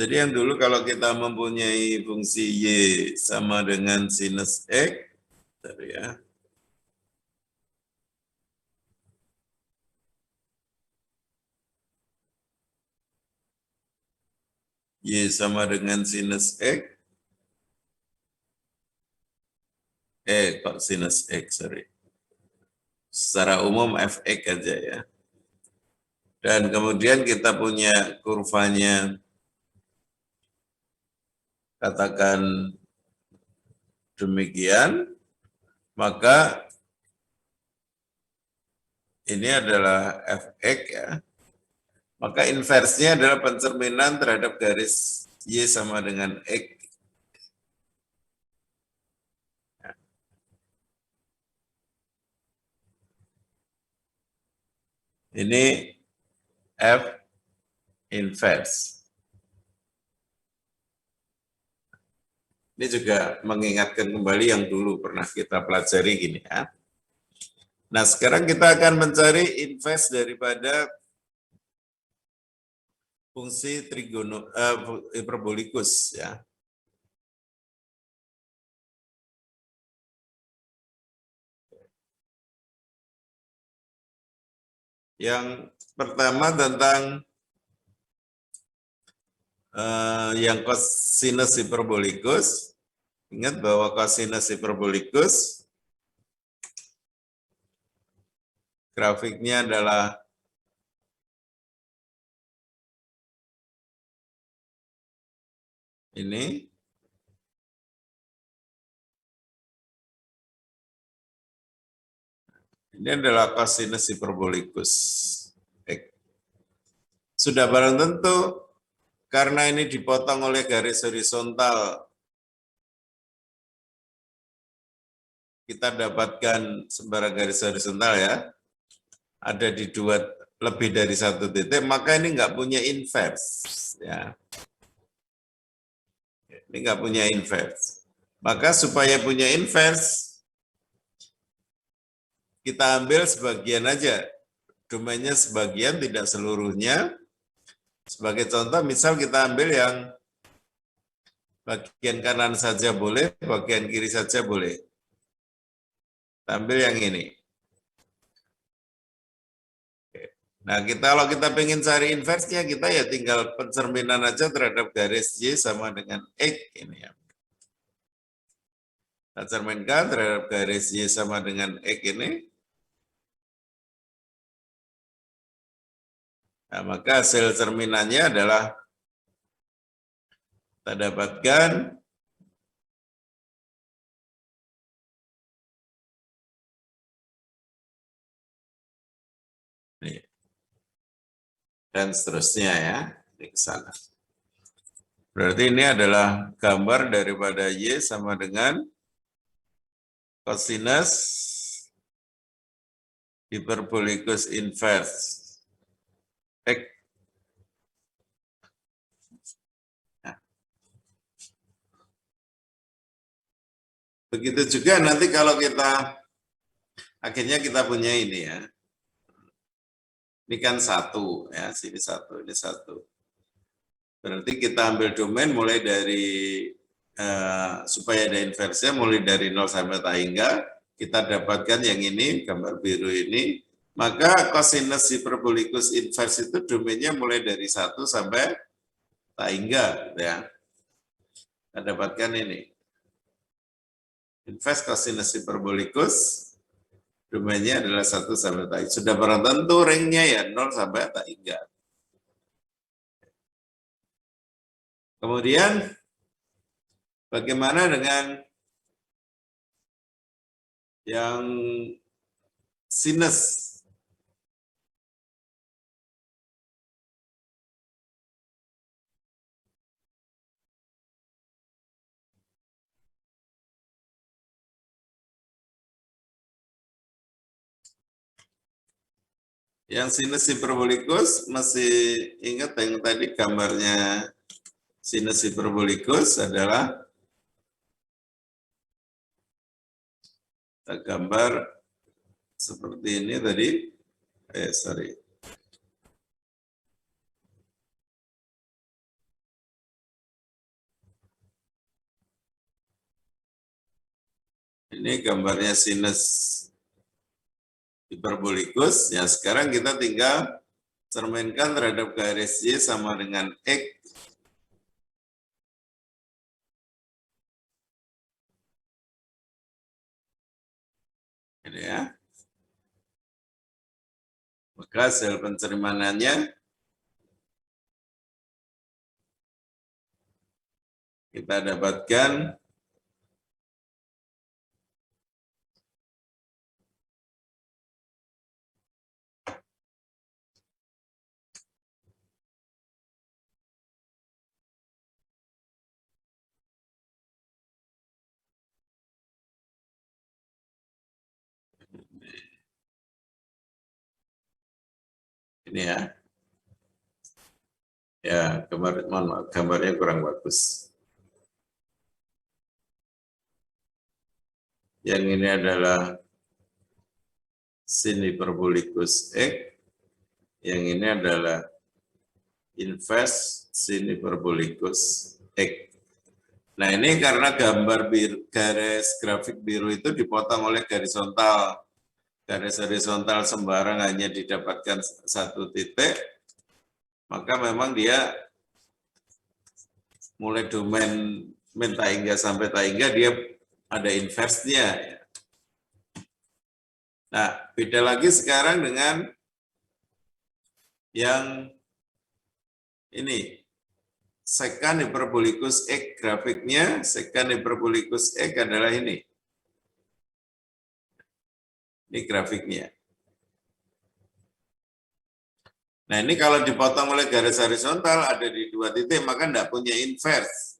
Jadi yang dulu kalau kita mempunyai fungsi Y sama dengan sinus X, tadi ya. Y sama dengan sinus X. Kok sinus X, sorry. Secara umum Fx aja ya. Dan kemudian kita punya kurvanya, katakan demikian, maka ini adalah Fx ya. Maka inversnya adalah pencerminan terhadap garis Y sama dengan X. Ini F inverse. Ini juga mengingatkan kembali yang dulu pernah kita pelajari gini ya. Nah, sekarang kita akan mencari inverse daripada fungsi hiperbolikus ya. Yang pertama tentang yang cosinus hiperbolikus. Ingat bahwa cosinus hiperbolikus grafiknya adalah ini. Ini adalah cosinus hiperbolikus. Sudah barang tentu karena ini dipotong oleh garis horizontal, kita dapatkan sembarang garis horizontal ya, ada di lebih dari satu titik, maka ini nggak punya inverse ya. Ini nggak punya inverse. Maka supaya punya inverse, kita ambil sebagian aja, domainnya sebagian, tidak seluruhnya. Sebagai contoh, misal kita ambil yang bagian kanan saja boleh, bagian kiri saja boleh. Kita ambil yang ini. Nah, kalau kita pengen cari inverse-nya, kita ya tinggal pencerminan aja terhadap garis Y sama dengan X ini ya. Kita cerminkan terhadap garis Y sama dengan X ini. Nah, maka hasil cerminannya adalah kita dapatkan ini, dan seterusnya ya, ini ke sana. Berarti ini adalah gambar daripada Y sama dengan cosinus hiperbolikus inverse X. Nah, begitu juga nanti kalau kita akhirnya kita punya ini ya. Ini kan satu ya, sini satu, ini satu. Berarti kita ambil domain mulai dari supaya ada inverse mulai dari 0 sampai tak hingga, kita dapatkan yang ini, gambar biru ini, maka cosinus hiperbolikus inverse itu domainnya mulai dari 1 sampai tak hingga ya. Kita dapatkan ini. Inverse cosinus hiperbolikus domainnya adalah 1 sampai tak hingga. Sudah barang tentu ringnya ya 0 sampai tak hingga. Kemudian bagaimana dengan yang sinus? Yang sinus hiperbolikus, masih ingat yang tadi gambarnya sinus hiperbolikus adalah gambar seperti ini tadi. Ini gambarnya sinus hiperbolikus. Ya, sekarang kita tinggal cerminkan terhadap garis Y sama dengan X. Ini ya. Maka hasil pencerminannya kita dapatkan ini ya. Ya, mohon maaf, gambarnya kurang bagus. Yang ini adalah sin hiperbolikus X, yang ini adalah inverse sin hiperbolikus X. Nah, ini karena gambar biru, garis grafik biru itu dipotong oleh garis horizontal. Garis horizontal sembarang hanya didapatkan satu titik, maka memang dia mulai domain taingga sampai taingga dia ada inverse-nya. Nah, beda lagi sekarang dengan yang ini. Sekan hiperbolikus X grafiknya, sekan hiperbolikus X adalah ini. Ini grafiknya. Nah, ini kalau dipotong oleh garis horizontal ada di dua titik, maka tidak punya inverse.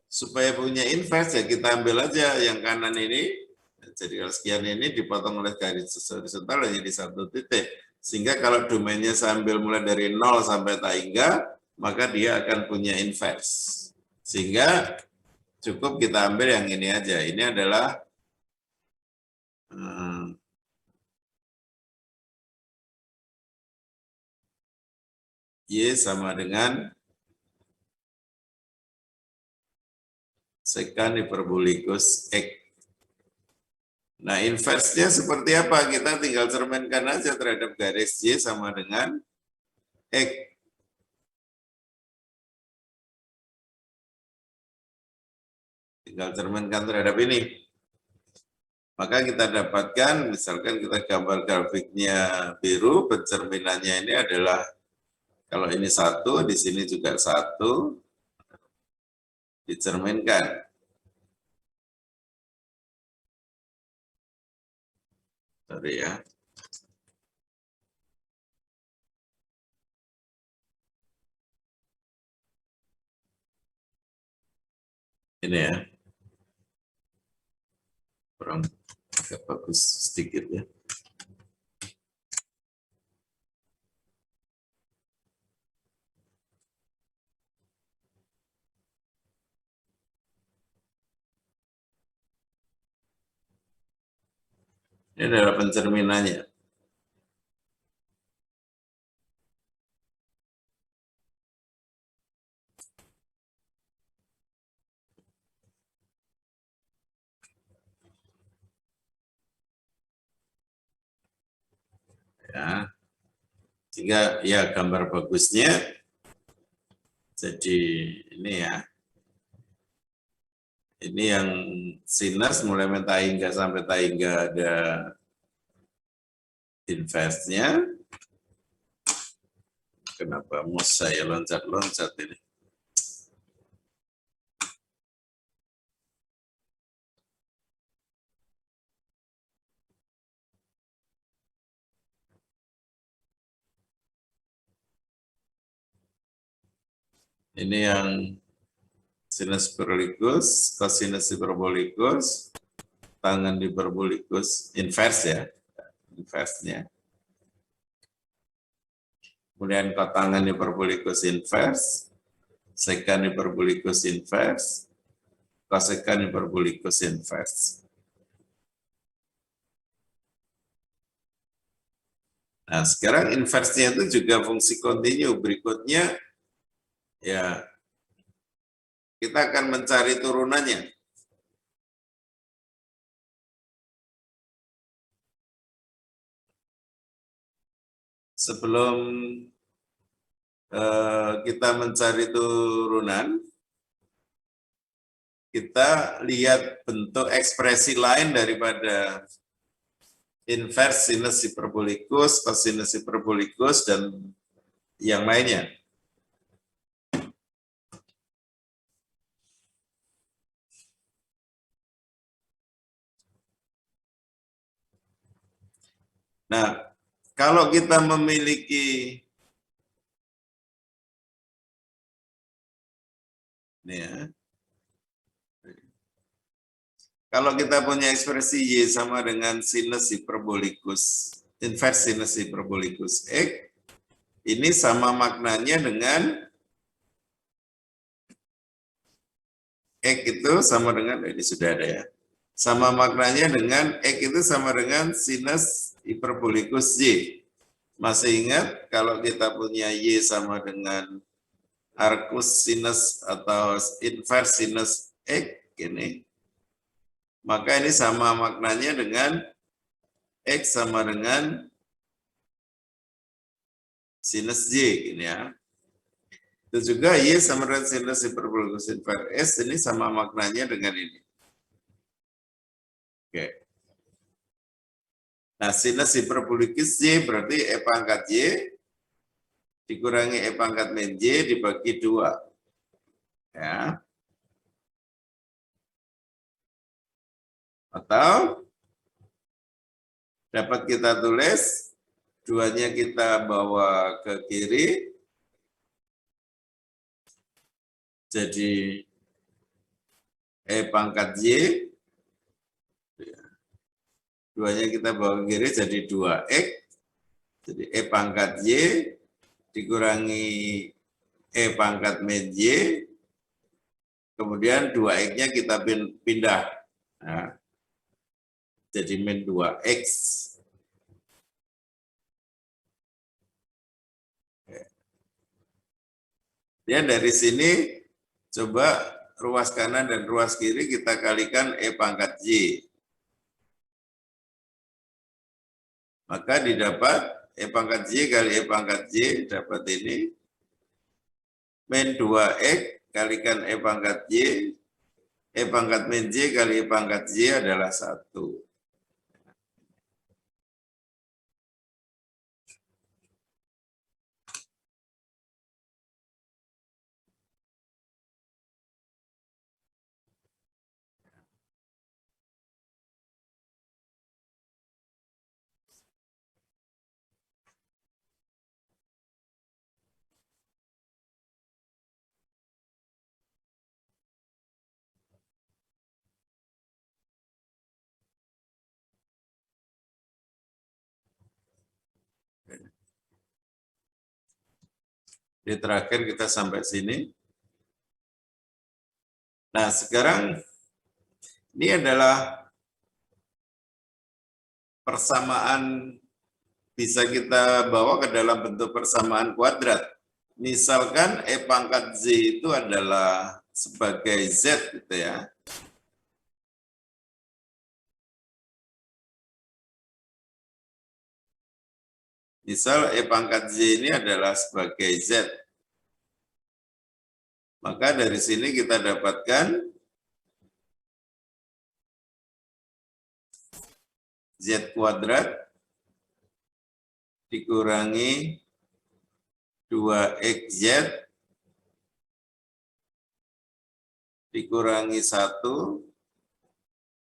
Supaya punya inverse ya kita ambil aja yang kanan ini. Jadi kalau sekian ini dipotong oleh garis horizontal jadi satu titik. Sehingga kalau domainnya sambil mulai dari 0 sampai taingga, maka dia akan punya inverse. Sehingga cukup kita ambil yang ini aja. Ini adalah Y sama dengan sekan hiperbolikus X. Nah, inverse-nya seperti apa? Kita tinggal cerminkan aja terhadap garis Y sama dengan X. Tinggal cerminkan terhadap ini. Maka kita dapatkan, misalkan kita gambar grafiknya biru, pencerminannya ini adalah, kalau ini 1, di sini juga 1, dicerminkan. Sorry ya. Ini ya. Kurang agak bagus sedikit ya. Ini adalah pencerminannya. Ya. Sehingga ya gambar bagusnya jadi ini ya. Ini yang sinus mulai taingga sampai taingga ada inverse-nya. Kenapa mouse saya loncat-loncat ini? Ini yang sinus hiperbolikus, cosinus hiperbolikus, tangan hiperbolikus inverse ya, inverse-nya. Kemudian kotangan hiperbolikus inverse, sekan hiperbolikus inverse, kosekan hiperbolikus inverse. Nah, sekarang inverse-nya itu juga fungsi kontinu. Berikutnya, ya, kita akan mencari turunannya. sebelum kita mencari turunan, kita lihat bentuk ekspresi lain daripada inverse sinus hiperbolikus, cosinus hiperbolikus, dan yang lainnya. Nah, kalau kita memiliki ini ya, kalau kita punya ekspresi Y sama dengan sinus hiperbolikus, inverse sinus hiperbolikus X, ini sama maknanya dengan X itu sama dengan, ini sudah ada ya, sama maknanya dengan X itu sama dengan sinus hiperbolikus Y. Masih ingat kalau kita punya Y sama dengan arcus sinus atau inverse sinus X, ini, maka ini sama maknanya dengan X sama dengan sinus Y, ini ya. Itu juga Y sama dengan sinus hiperbolikus inverse S, ini sama maknanya dengan ini. Oke. Nah, sinus hiperbolikus Y berarti E pangkat Y dikurangi E pangkat min Y dibagi 2. Ya. Atau dapat kita tulis, 2-nya kita bawa ke kiri, jadi E pangkat Y, 2-nya kita bawa ke kiri jadi 2X, jadi E pangkat Y dikurangi E pangkat min Y, kemudian 2X-nya kita pindah, nah, jadi min 2X. Ya, dari sini coba ruas kanan dan ruas kiri kita kalikan E pangkat Y. Maka didapat E pangkat Y kali E pangkat Y, dapat ini. Min 2X kalikan E pangkat Y, E pangkat min Y kali E pangkat Y adalah 1. Di terakhir kita sampai sini. Nah, sekarang ini adalah persamaan, bisa kita bawa ke dalam bentuk persamaan kuadrat. Misalkan E pangkat Z itu adalah sebagai Z gitu ya. Misal E pangkat Z ini adalah sebagai Z. Maka dari sini kita dapatkan Z kuadrat dikurangi 2XZ dikurangi 1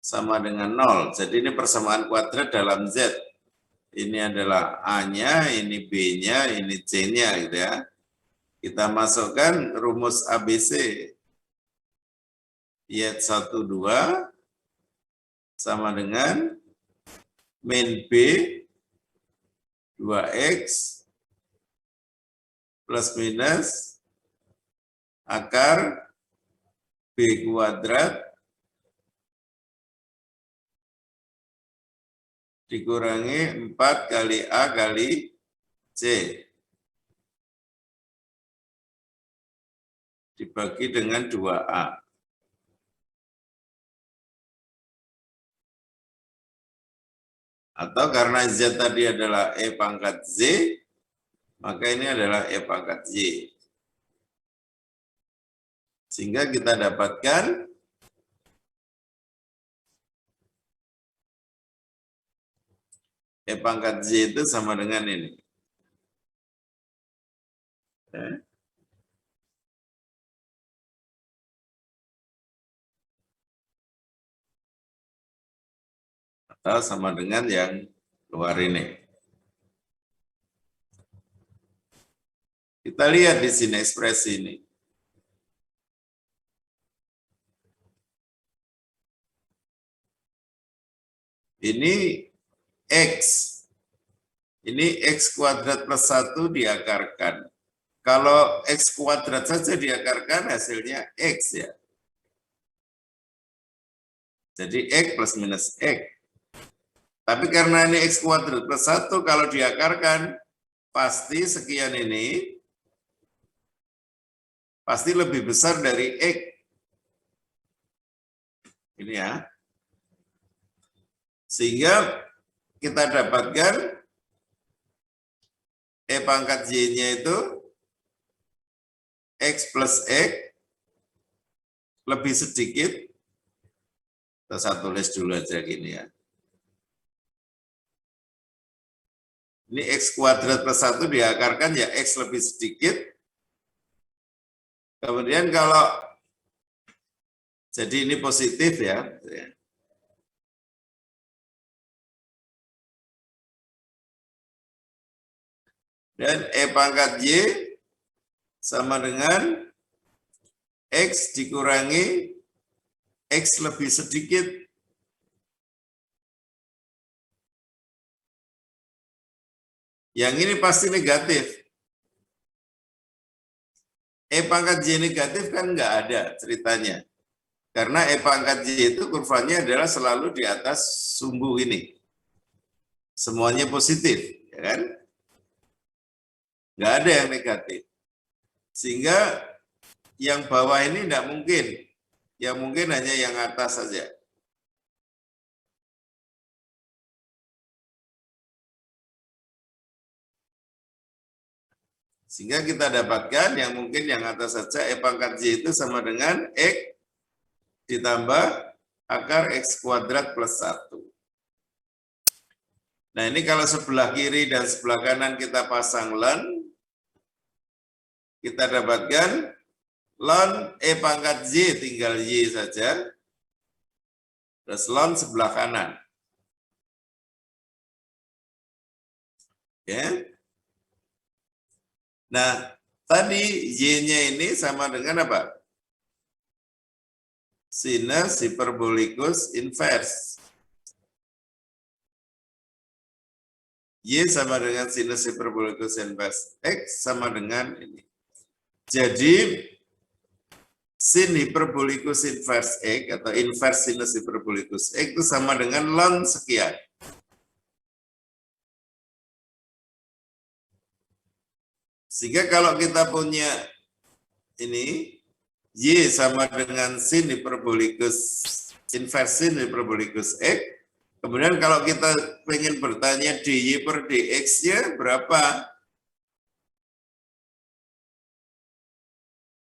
sama dengan 0. Jadi ini persamaan kuadrat dalam Z. Ini adalah A-nya, ini B-nya, ini C-nya gitu ya. Kita masukkan rumus ABC. Y1, 2 sama dengan min B 2X plus minus akar B kuadrat dikurangi 4 kali A kali C dibagi dengan 2A. Atau karena Z tadi adalah E pangkat Z, Maka ini adalah E pangkat Y. Sehingga kita dapatkan E pangkat Y itu sama dengan ini. Atau sama dengan yang luar ini. Kita lihat di sini ekspresi ini. Ini X. Ini X kuadrat plus 1 diakarkan. Kalau X kuadrat saja diakarkan hasilnya X ya. Jadi X plus minus X. Tapi karena ini X kuadrat plus 1, kalau diakarkan, pasti sekian ini, pasti lebih besar dari X. Ini ya. Sehingga kita dapatkan E pangkat Y-nya itu X plus X lebih sedikit. Saya tulis dulu aja gini ya. Ini X kuadrat plus 1 diakarkan ya X lebih sedikit. Kemudian kalau, jadi ini positif ya. Dan E pangkat Y sama dengan X dikurangi X lebih sedikit. Yang ini pasti negatif. E pangkat Y negatif kan nggak ada ceritanya. Karena E pangkat Y itu kurvanya adalah selalu di atas sumbu ini. Semuanya positif, ya kan? Nggak ada yang negatif. Sehingga yang bawah ini tidak mungkin. Yang mungkin hanya yang atas saja. Sehingga kita dapatkan yang mungkin yang atas saja E pangkat Y itu sama dengan X ditambah akar X kuadrat plus 1. Nah ini kalau sebelah kiri dan sebelah kanan kita pasang ln, kita dapatkan ln E pangkat Y tinggal Y saja, terus ln sebelah kanan. Ya. Nah, tadi Y-nya ini sama dengan apa? Sinus hiperbolikus invers. Y sama dengan sinus hiperbolikus invers X sama dengan ini. Jadi, sin hiperbolikus invers X atau invers sinus hiperbolikus X itu sama dengan ln sekian. Sehingga kalau kita punya ini, Y sama dengan sin hiperbolikus invers sin hiperbolikus X, kemudian kalau kita ingin bertanya dy per dx-nya berapa,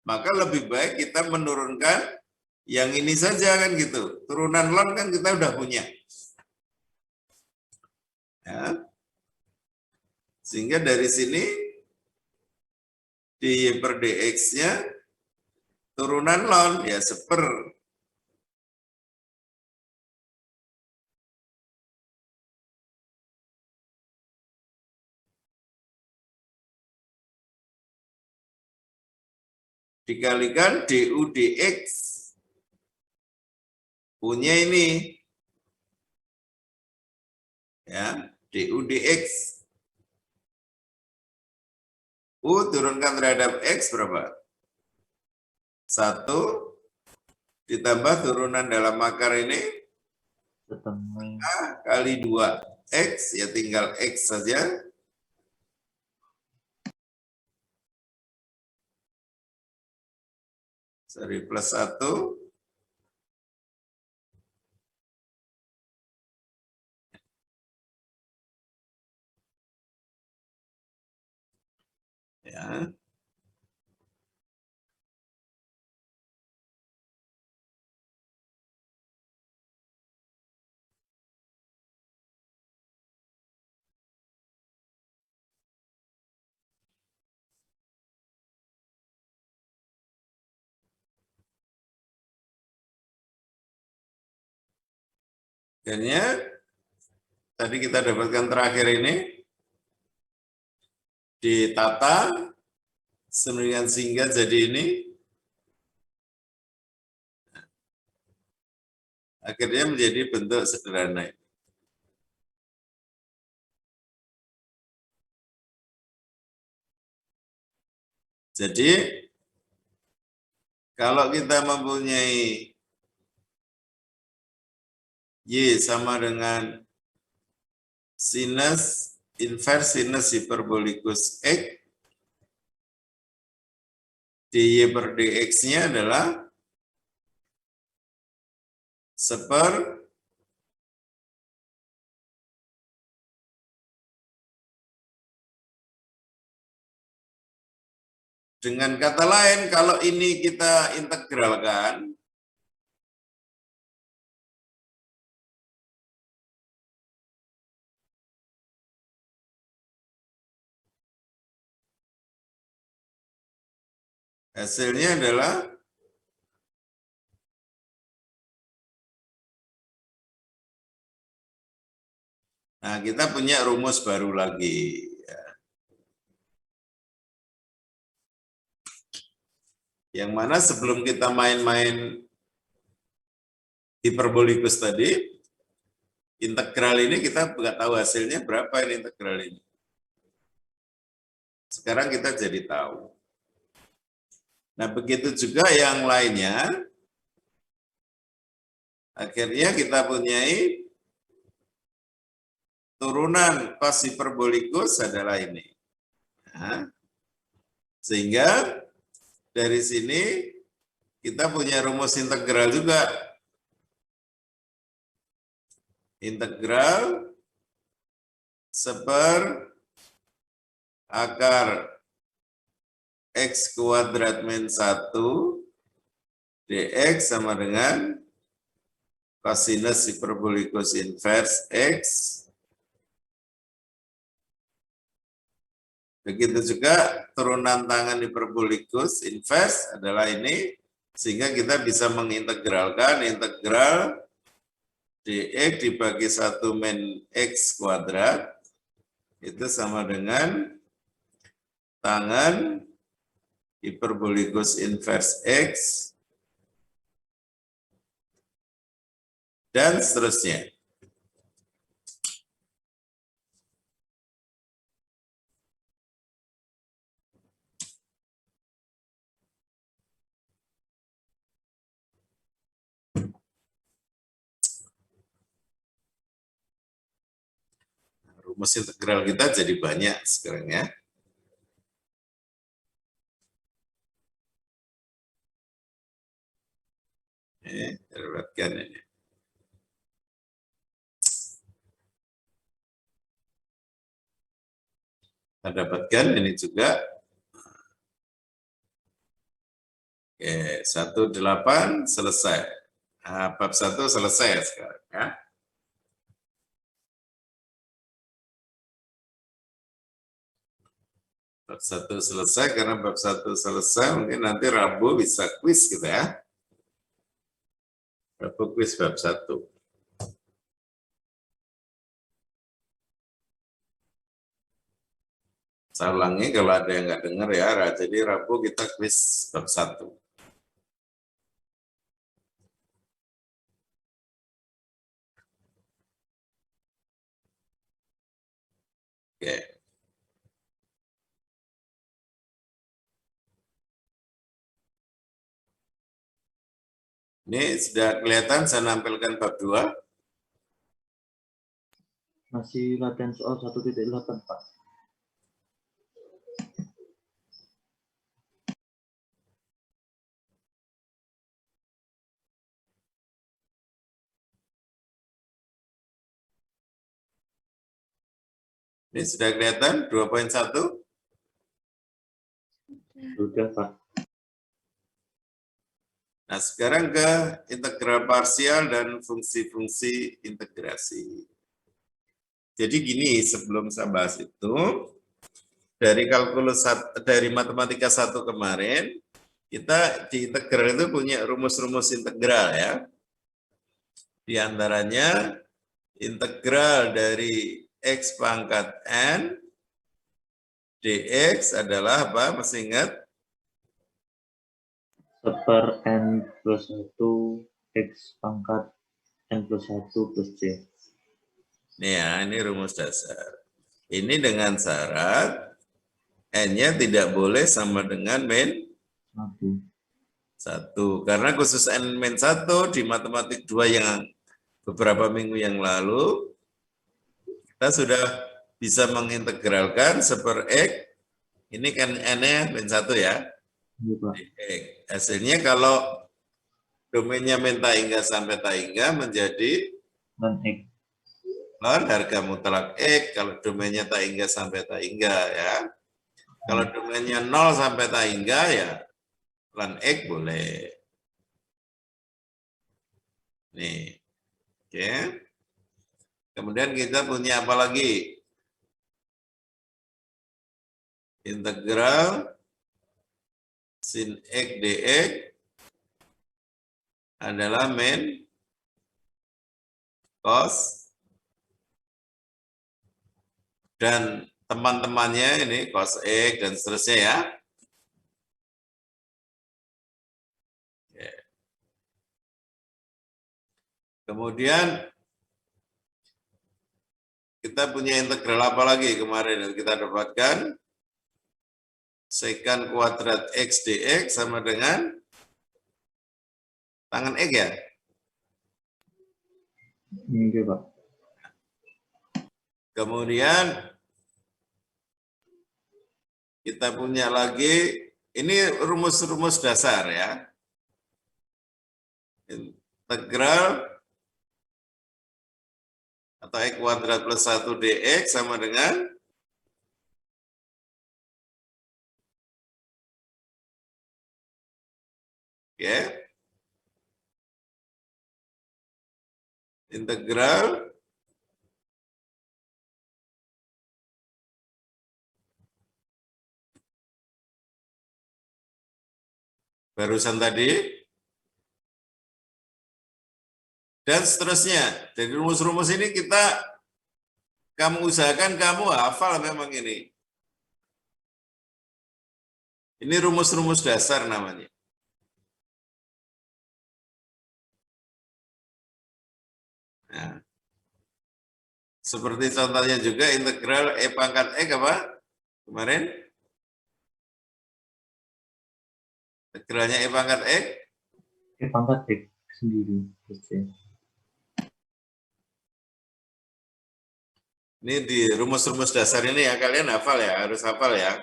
maka lebih baik kita menurunkan yang ini saja kan gitu. Turunan ln kan kita udah punya. Ya. Sehingga dari sini dy per dx-nya turunan ln ya seper dikalikan du dx punya ini ya du dx turunkan terhadap x berapa? 1 ditambah turunan dalam akar ini setengah kali 2x ya tinggal x saja. Sorry, plus 1 . Ya. Akhirnya tadi kita dapatkan terakhir ini ditata sedemikian sehingga jadi ini akhirnya menjadi bentuk sederhana. Jadi kalau kita mempunyai Y sama dengan sinus inverse sinus hiperbolikus X, dy per dx-nya adalah seper dengan kata lain kalau ini kita integralkan hasilnya adalah nah kita punya rumus baru lagi. Yang mana sebelum kita main-main hiperbolikus tadi, integral ini kita nggak tahu hasilnya berapa ini integral ini. Sekarang kita jadi tahu. Nah begitu juga yang lainnya, akhirnya kita punyai turunan cos hiperbolikus adalah ini. Nah, sehingga dari sini kita punya rumus integral juga. Integral seper akar X kuadrat min 1 dx sama dengan cosinus hiperbolikus inverse X. Begitu juga turunan tangan hiperbolikus inverse adalah ini, sehingga kita bisa mengintegralkan integral dx dibagi 1 min X kuadrat, itu sama dengan tangan hiperbolikus inverse X, dan seterusnya. Rumus integral kita jadi banyak sekarang ya. Ini dapatkan ini. Kita dapatkan ini juga. Oke, 18 selesai. Nah, bab 1 selesai sekarang ya. Bab 1 selesai, karena bab 1 selesai, mungkin nanti Rabu bisa kuis gitu ya. Rabu kuis bab 1. Saya ulangi kalau ada yang nggak dengar ya, jadi Rabu kita kuis bab 1. Oke. Ini sudah kelihatan saya nampilkan bab 2. Masih latihan soal 1.8, Pak. Ini sudah kelihatan 2.1. Sudah, Pak. Nah, sekarang ke integral parsial dan fungsi-fungsi integrasi. Jadi gini, sebelum saya bahas itu, dari dari matematika 1 kemarin, kita di integral itu punya rumus-rumus integral ya. Di antaranya integral dari x pangkat n dx adalah apa? Masih ingat? Seper N plus 1 X pangkat N plus 1 plus C. Nih ya, ini rumus dasar. Ini dengan syarat n-nya tidak boleh sama dengan min 1. Karena khusus n min 1 di matematik 2 yang beberapa minggu yang lalu, kita sudah bisa mengintegralkan seper x, ini kan n-nya min 1 ya. Iya, Pak. Hasilnya kalau domainnya min tak hingga sampai tak hingga menjadi Dan X. ln harga mutlak x, kalau domainnya tak hingga sampai tak hingga ya. Kalau domainnya 0 sampai tak hingga ya ln x boleh. Nih. Oke. Kemudian kita punya apa lagi? Integral sin x dx adalah min cos dan teman-temannya ini cos x dan seterusnya ya. Kemudian kita punya integral apa lagi kemarin yang kita dapatkan? Secant kuadrat x dx sama dengan tangan x ya? Iya, Pak. Kemudian kita punya lagi, ini rumus-rumus dasar ya. Integral atau x kuadrat plus 1 dx sama dengan integral barusan tadi dan seterusnya. Jadi rumus-rumus ini kamu usahakan kamu hafal memang ini. Ini rumus-rumus dasar namanya. Nah, seperti contohnya juga integral e pangkat x apa? Kemarin? Integralnya e pangkat x? E pangkat X sendiri plus C. Ini di rumus-rumus dasar ini ya, kalian hafal ya, harus hafal ya.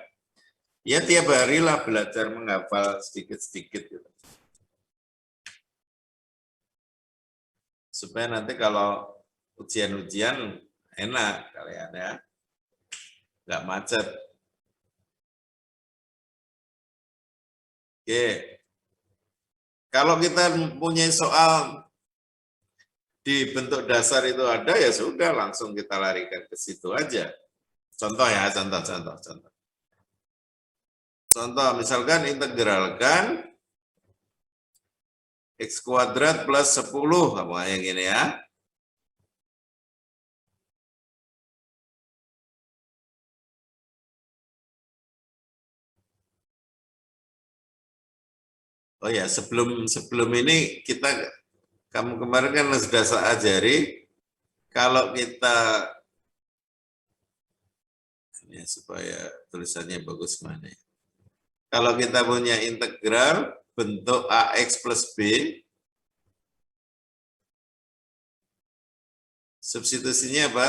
Ya tiap hari lah belajar menghafal sedikit-sedikit gitu. Supaya nanti kalau ujian-ujian enak kalian ya. Nggak macet. Oke. Kalau kita punya soal di bentuk dasar itu ada, ya sudah langsung kita larikan ke situ aja. Contoh ya, contoh. Contoh, misalkan integralkan x kuadrat plus 10, apa yang gini ya. Oh ya, sebelum ini kamu kemarin kan sudah saya ajari, kalau kita ya, supaya tulisannya bagus mana ya. Kalau kita punya integral bentuk ax plus b, substitusinya apa?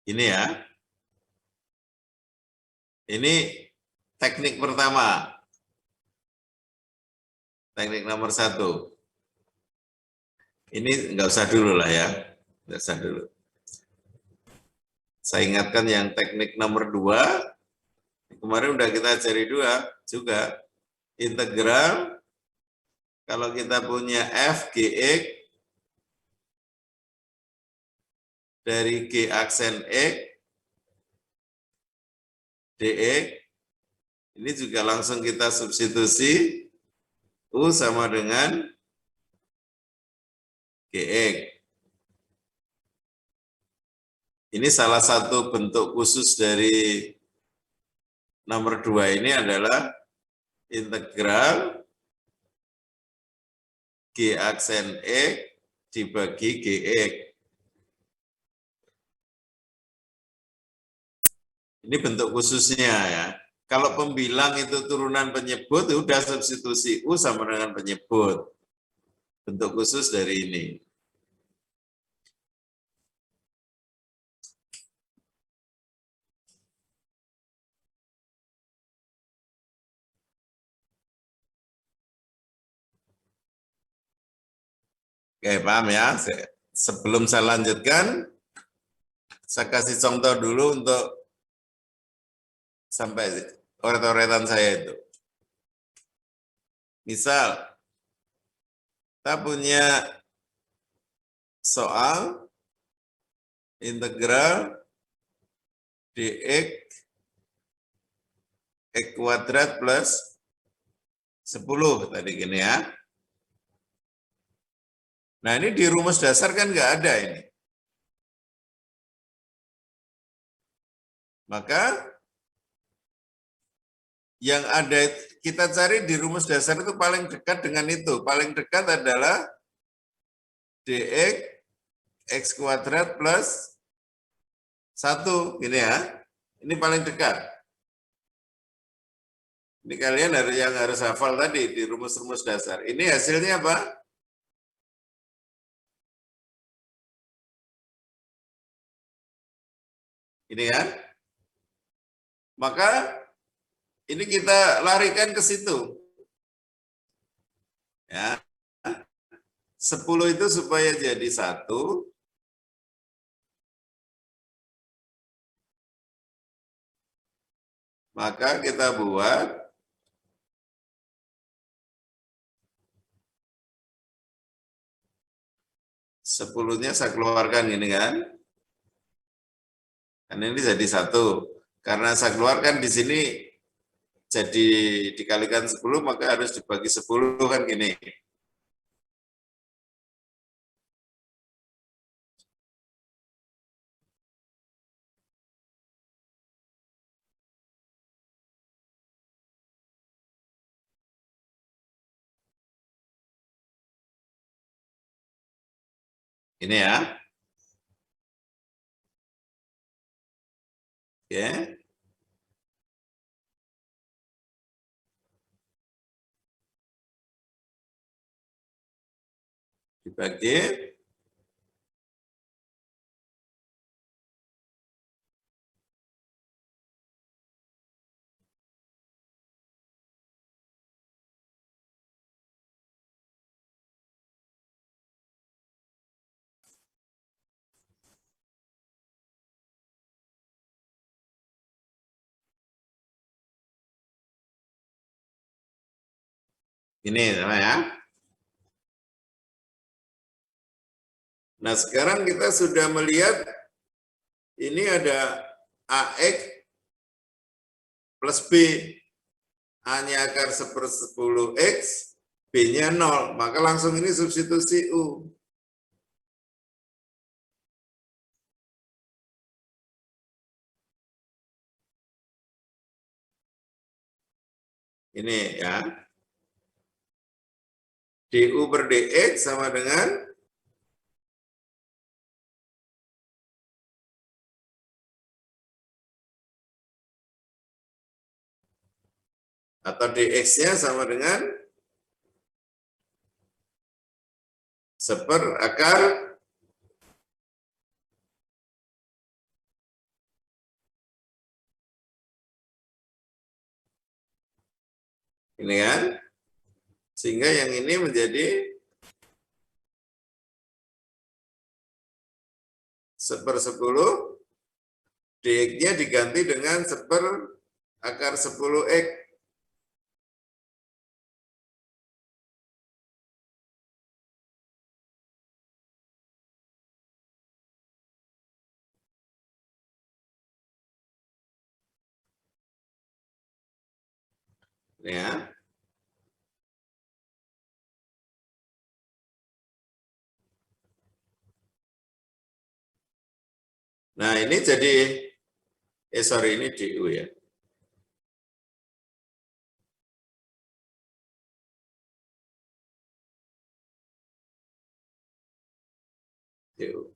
Ini ya. Ini teknik pertama. Teknik nomor 1. Ini nggak usah dulu lah ya. Nggak usah dulu. Saya ingatkan yang teknik nomor 2, kemarin udah kita ajari juga. Integral, kalau kita punya f gx dari g aksen x dx, ini juga langsung kita substitusi, u sama dengan gx. Ini salah satu bentuk khusus dari nomor 2 ini adalah integral g aksen x dibagi gx. Ini bentuk khususnya ya. Kalau pembilang itu turunan penyebut, udah substitusi u sama dengan penyebut. Bentuk khusus dari ini. Oke, paham ya? Sebelum saya lanjutkan, saya kasih contoh dulu untuk sampai coret-coretan saya itu. Misal, kita punya soal integral dx x kuadrat plus 10 tadi gini ya. Nah ini di rumus dasar kan nggak ada ini. Maka yang ada kita cari di rumus dasar itu paling dekat dengan itu. Paling dekat adalah dx x kuadrat plus 1, gini ya. Ini paling dekat. Ini kalian yang harus hafal tadi di rumus-rumus dasar. Ini hasilnya apa? Ini kan? Maka ini kita larikan ke situ. Ya. 10 itu supaya jadi 1. Maka kita buat 10-nya saya keluarkan ini kan. Karena ini jadi 1. Karena saya keluarkan di sini jadi dikalikan 10, maka harus dibagi 10 kan gini. Ini ya. Oke. Dibagi ini sama ya. Nah, sekarang kita sudah melihat ini ada AX plus B. A-nya akar 1/10X, B-nya 0. Maka langsung ini substitusi U. Ini ya. DU per DX sama dengan atau dx-nya sama dengan 1/akar ini kan, sehingga yang ini menjadi 1/10 dx-nya diganti dengan 1/10x. Ya. Nah, ini jadi sorry, ini du ya. Du.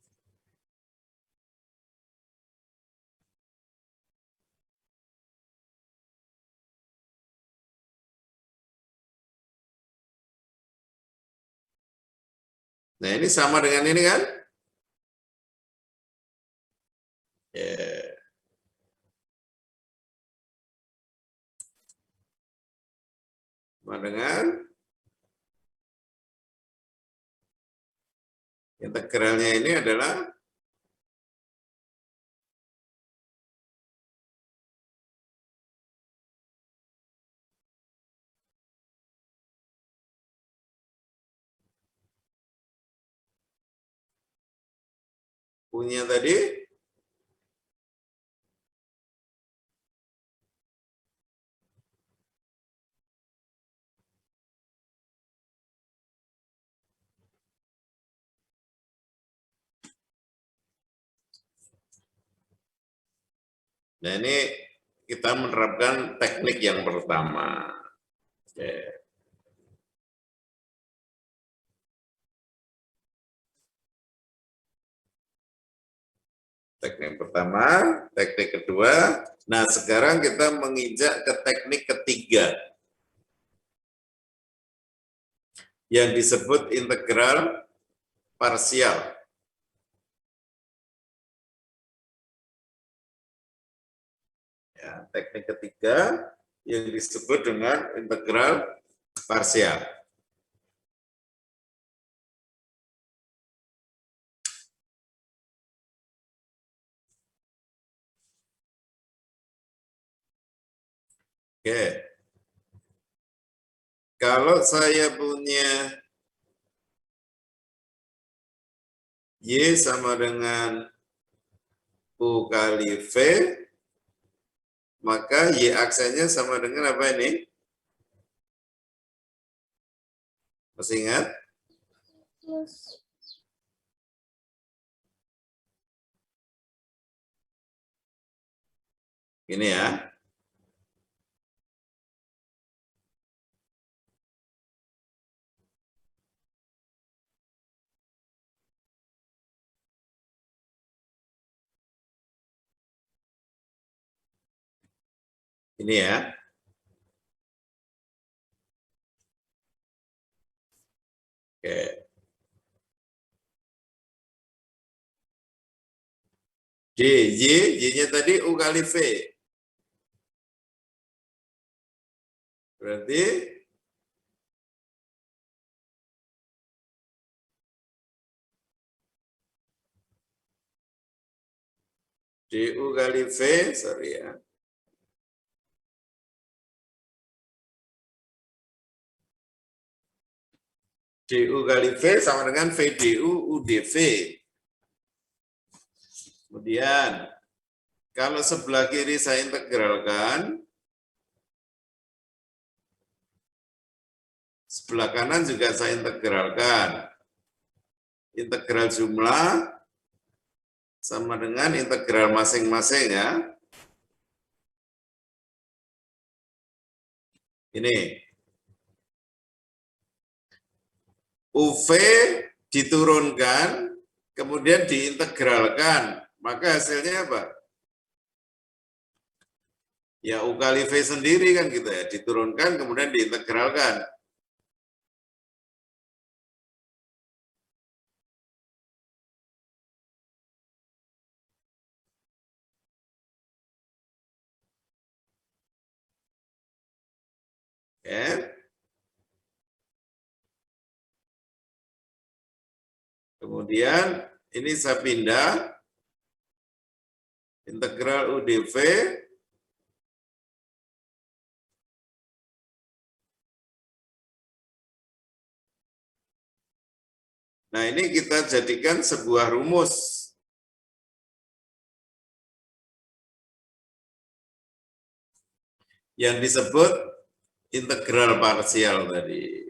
Nah, ini sama dengan ini kan? Ya. Sama dengan integralnya ini adalah punya tadi nah ini kita menerapkan teknik yang pertama. Oke. Teknik pertama, teknik kedua. Nah, sekarang kita menginjak ke teknik ketiga yang disebut integral parsial. Ya, teknik ketiga yang disebut dengan integral parsial. Oke. Kalau saya punya Y sama dengan U kali V, maka Y aksennya sama dengan apa ini? Masih ingat? Ini ya. Ini ya. Oke. D, Y-nya tadi U kali V. Berarti DU kali V, sorry ya. DU kali V sama dengan VDU UDV. Kemudian, kalau sebelah kiri saya integralkan, sebelah kanan juga saya integralkan. Integral jumlah sama dengan integral masing-masing ya. Ini. UV diturunkan, kemudian diintegralkan. Maka hasilnya apa? Ya U kali V sendiri kan gitu ya, diturunkan kemudian diintegralkan. Ya. Kemudian ini saya pindah Integral UdV nah ini kita jadikan sebuah rumus. Yang disebut integral parsial tadi.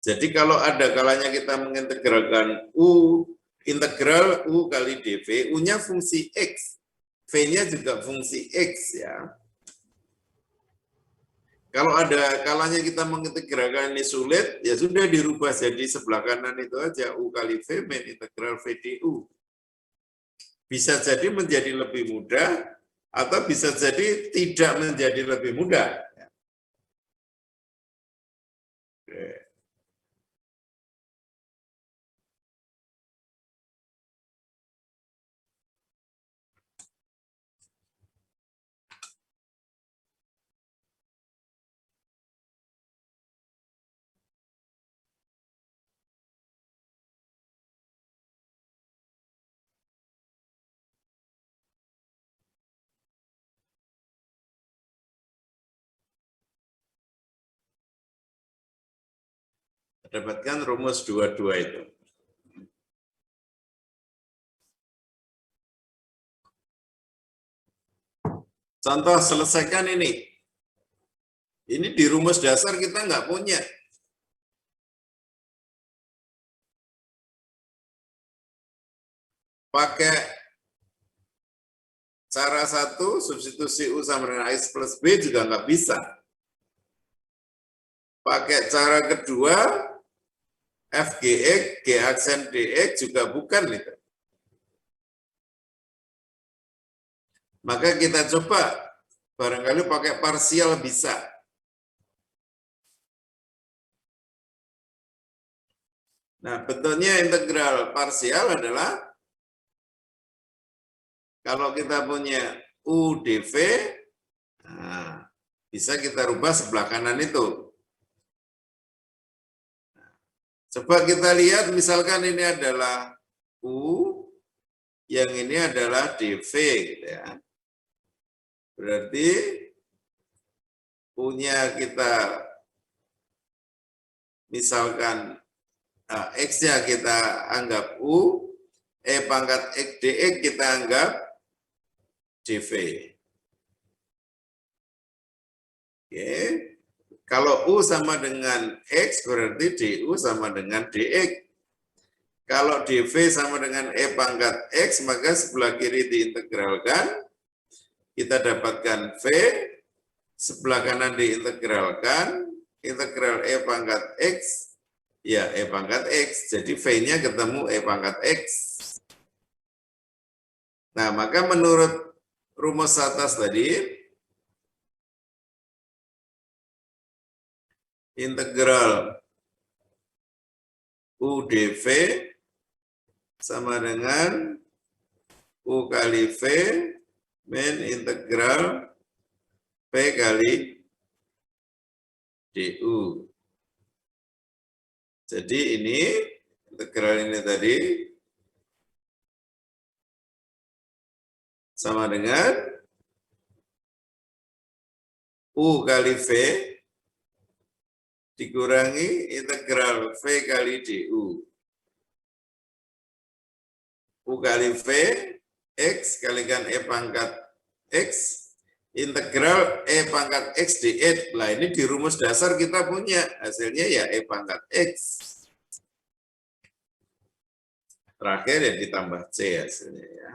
Jadi kalau ada kalanya kita mengintegralkan U, integral U kali dV, U-nya fungsi X, V-nya juga fungsi X ya. Kalau ada kalanya kita mengintegralkan ini sulit, ya sudah dirubah jadi sebelah kanan itu aja, U kali V min integral V du. Bisa jadi menjadi lebih mudah, atau bisa jadi tidak menjadi lebih mudah. Oke. Dapatkan rumus dua-dua itu. Contoh selesaikan ini. Ini di rumus dasar kita nggak punya. Pakai cara satu, substitusi U sama dengan X plus B juga nggak bisa. Pakai cara kedua, FGX, G aksen DX juga bukan itu. Maka kita coba, barangkali pakai parsial bisa. Nah, bentuknya integral parsial adalah kalau kita punya U dV, nah, bisa kita rubah sebelah kanan itu. Coba kita lihat, misalkan ini adalah U, yang ini adalah dV, gitu ya. Berarti U-nya kita, misalkan X-nya kita anggap U, E pangkat X dX kita anggap dV. Oke. Kalau U sama dengan X, berarti DU sama dengan DX. Kalau dV sama dengan E pangkat X, maka sebelah kiri diintegralkan, kita dapatkan V, sebelah kanan diintegralkan, integral E pangkat X, ya E pangkat X, jadi V-nya ketemu E pangkat X. Nah, maka menurut rumus atas tadi, integral U dV sama dengan U kali V min integral V kali du. Jadi ini integral ini tadi sama dengan U kali V dikurangi integral V kali du. U kali V, X kalikan E pangkat X, integral E pangkat X dx. Nah ini di rumus dasar kita punya, hasilnya ya E pangkat X. Terakhir ya ditambah C hasilnya ya.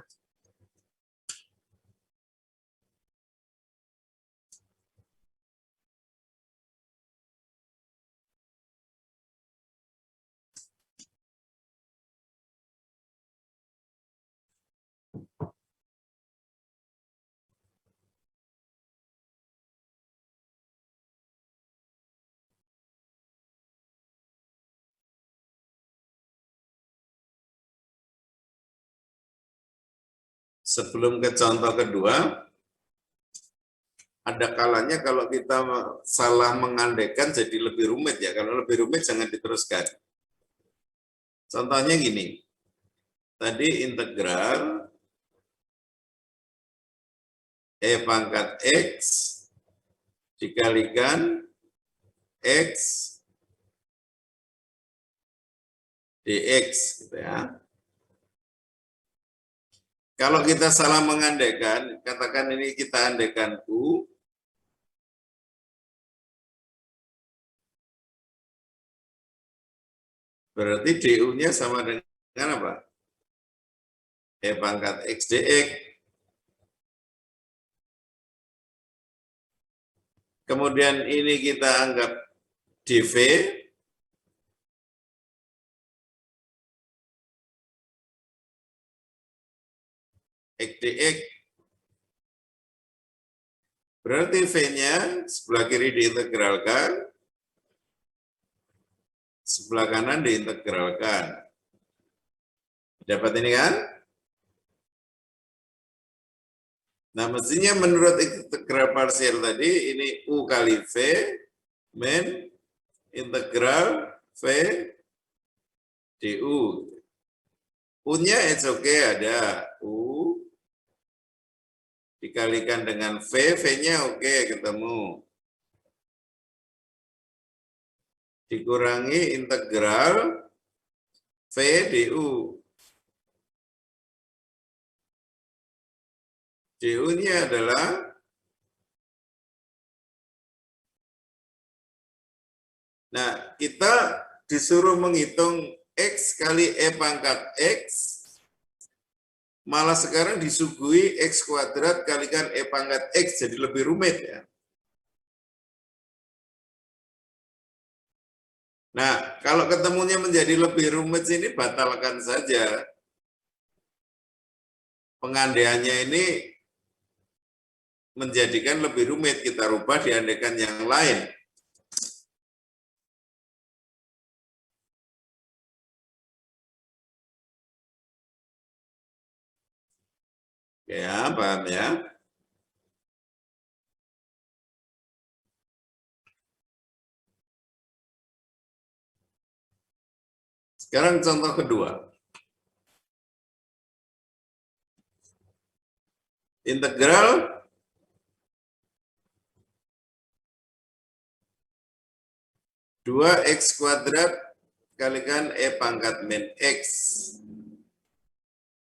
Sebelum ke contoh kedua, ada kalanya kalau kita salah mengandaikan jadi lebih rumit ya. Kalau lebih rumit jangan diteruskan. Contohnya gini. Tadi integral E pangkat X dikalikan X dx gitu ya. Kalau kita salah mengandaikan, katakan ini kita andaikan U, berarti du-nya sama dengan apa? E pangkat X dx. Kemudian ini kita anggap dv, X dx. Berarti V-nya sebelah kiri diintegralkan, sebelah kanan diintegralkan. Dapat ini kan? Nah, mestinya menurut integral parsial tadi, ini U kali V, min integral V du. U-nya SOK ada, U dikalikan dengan V, V-nya oke ketemu. Dikurangi integral V du. Du-nya adalah kita disuruh menghitung X kali E pangkat X, malah sekarang disuguhi X kuadrat kalikan E pangkat X, jadi lebih rumit ya. Nah, kalau ketemunya menjadi lebih rumit ini batalkan saja. Pengandaiannya ini menjadikan lebih rumit, kita rubah diandaikan yang lain. Ya, paham ya? Sekarang contoh kedua. Integral dua X kuadrat kalikan E pangkat min X.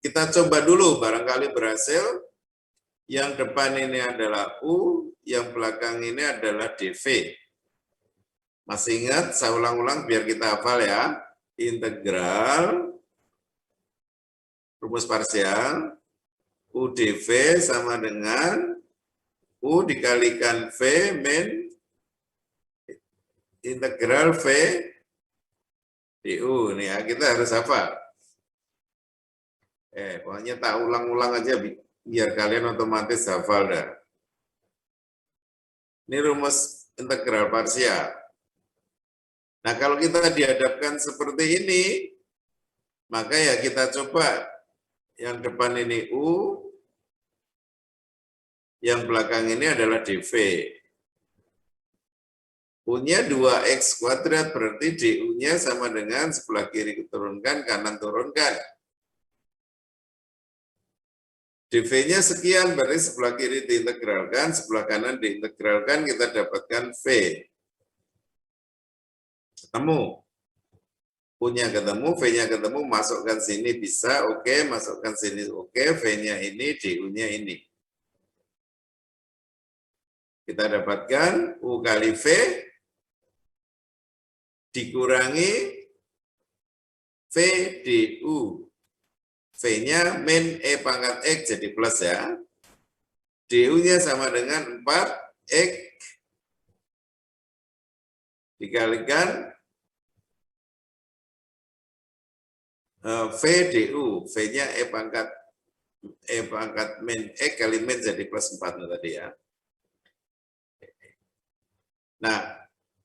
Kita coba dulu, barangkali berhasil. Yang depan ini adalah U, yang belakang ini adalah dV. Masih ingat? Saya ulang-ulang biar kita hafal ya. Integral rumus parsial U dV sama dengan U dikalikan V min integral V du. Nih ya, kita harus hafal. Pokoknya tak ulang-ulang aja biar kalian otomatis hafal dah. Ini rumus integral parsial. Nah, kalau kita dihadapkan seperti ini, maka ya kita coba yang depan ini U, yang belakang ini adalah dV. U-nya 2X kuadrat, berarti du-nya sama dengan sebelah kiri turunkan, kanan turunkan. dV-nya sekian, berarti sebelah kiri diintegralkan, sebelah kanan diintegralkan, kita dapatkan V. Ketemu. U-nya ketemu, V-nya ketemu, masukkan sini bisa, oke, masukkan sini oke, V-nya ini, du-nya ini. Kita dapatkan U kali V dikurangi V du. V-nya min E pangkat X jadi plus ya. Du-nya sama dengan 4X dikalikan V du. V-nya E pangkat min X kali min jadi plus 4 tadi ya. Nah,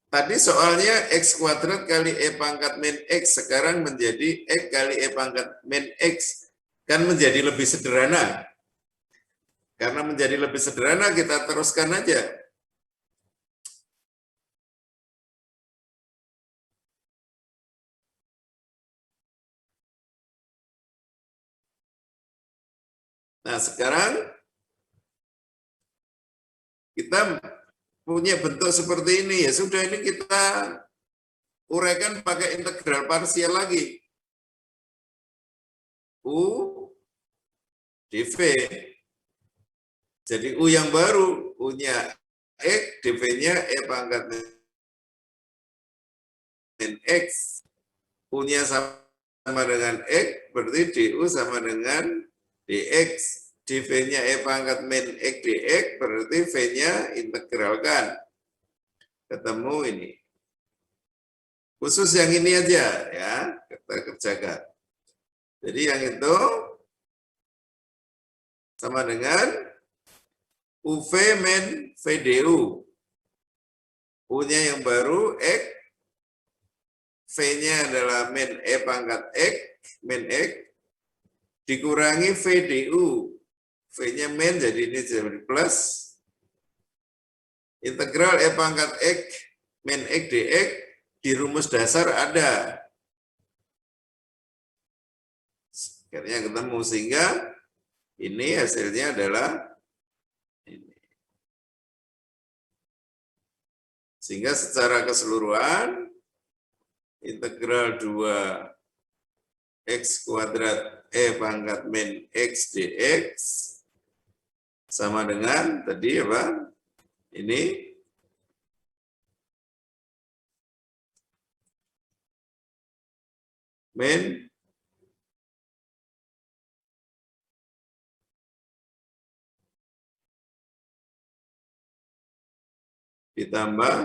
tadi soalnya X kuadrat kali E pangkat min X, sekarang menjadi X kali E pangkat min X. Kan menjadi lebih sederhana. Karena menjadi lebih sederhana, kita teruskan aja. Nah, sekarang kita punya bentuk seperti ini. Ya sudah, ini kita uraikan pakai integral parsial lagi. U dv. Jadi U yang baru, U-nya X, dv-nya E pangkat min X. U-nya sama dengan X, berarti du sama dengan dx. dv-nya E pangkat min X dx, berarti V-nya integralkan. Ketemu ini. Khusus yang ini aja ya, kita kerjakan. Jadi yang itu sama dengan UV min VDU. U-nya yang baru X, V-nya adalah min E pangkat X, min X, dikurangi VDU. V-nya min, jadi ini jadi plus. Integral E pangkat X, min X dx, di rumus dasar ada. Akhirnya ketemu, sehingga ini hasilnya adalah ini. Sehingga secara keseluruhan, integral 2x kuadrat E pangkat min X dx sama dengan tadi apa? Ini min ditambah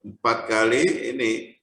4 kali ini.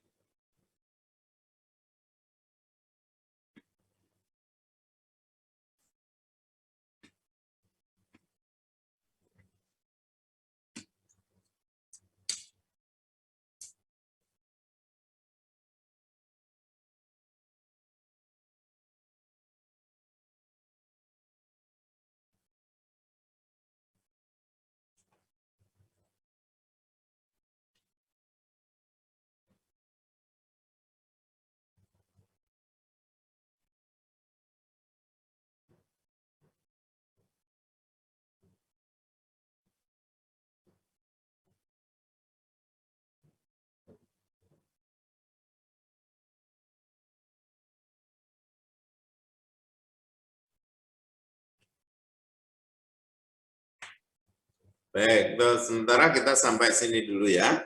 Baik, sementara kita sampai sini dulu ya.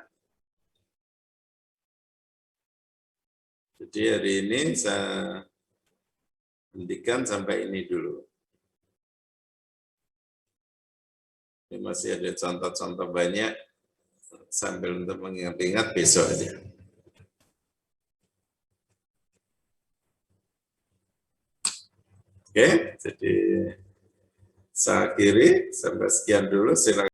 Jadi hari ini saya hentikan sampai ini dulu. Ini masih ada contoh-contoh banyak, sambil untuk mengingat-ingat besok aja. Oke, jadi saya akhiri, sampai sekian dulu. Silakan.